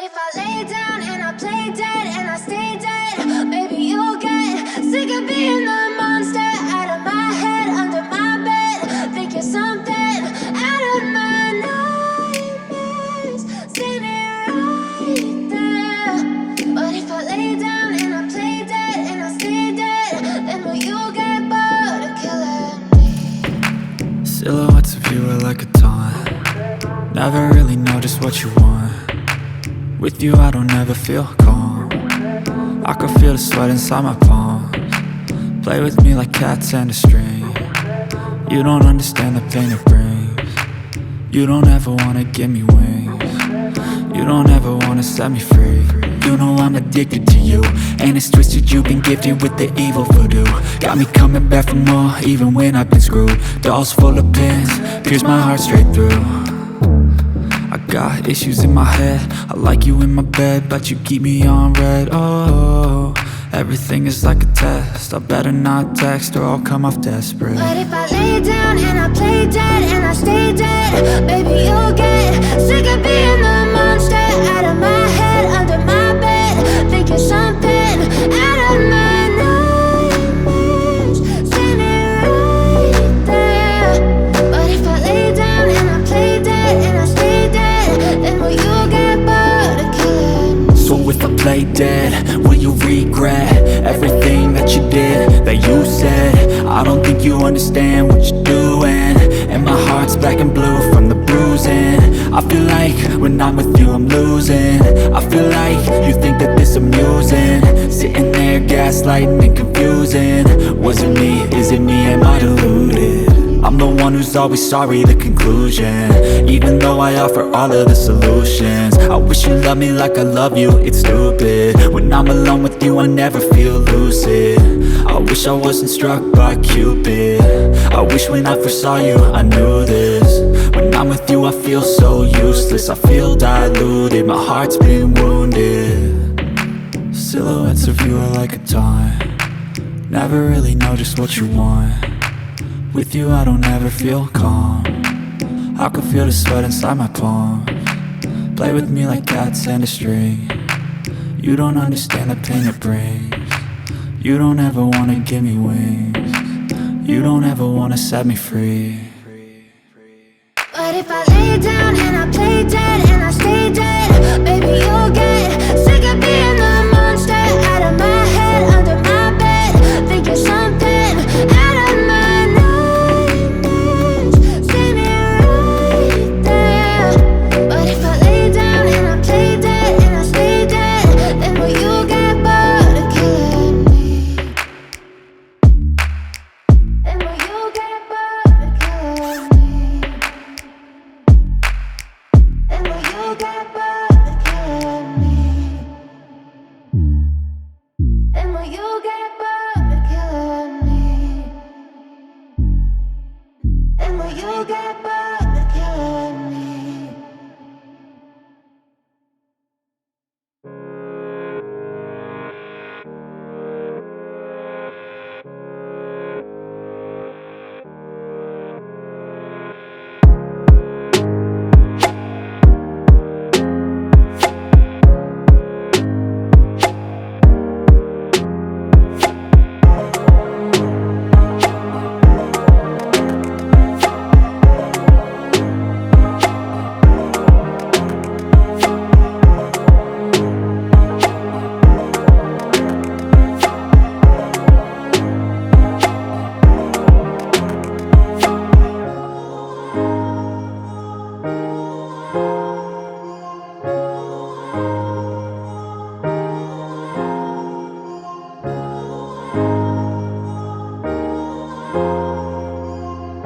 if I lay down and I play dead and I stay dead, maybe you'll get sick of being the monster out of my head, under my bed. Think you're something out of my nightmares, standing right there. But if I lay down and I play dead and I stay dead, then will you get bored of killing me? Silhouettes of you are like a taunt. Never really know just what you want. With you I don't ever feel calm. I can feel the sweat inside my palms. Play with me like cats and a string. You don't understand the pain it brings. You don't ever wanna give me wings. You don't ever wanna set me free. You know I'm addicted to you, and it's twisted, you've been gifted with the evil voodoo. Got me coming back for more, even when I've been screwed. Dolls full of pins, pierce my heart straight through. I got issues in my head, I like you in my bed, but you keep me on red. Oh, everything is like a test, I better not text or I'll come off desperate. But if I lay down and I play dead and I stay dead, baby you'll get sick of being the monster out of my head, under my bed. Think you're something out of my nightmares, standing right there. But if I lay down and I play dead and I stay dead, then will you get bored of killing me? So if I play dead, will you regret everything that you did, that you said? I don't think you understand what you're doing, and my heart's black and blue from the bruising. I feel like when I'm with you I'm losing. I feel like you think that this amusing, sitting there gaslighting and confusing. Was it me? Is it me? Am I deluded? I'm the one who's always sorry, the conclusion, even though I offer all of the solutions. I wish you loved me like I love you, it's stupid. When I'm alone with you I never feel lucid. I wish I wasn't struck by Cupid. I wish when I first saw you I knew this. When I'm with you I feel so useless, I feel diluted, my heart's been wounded. Silhouettes of you are like a taunt. Never really know just what you want. With you I don't ever feel calm. I can feel the sweat inside my palms. Play with me like cats and a string. You don't understand the pain it brings. You don't ever wanna give me wings. You don't ever wanna set me free. But if I lay down and I play dead and I stay dead,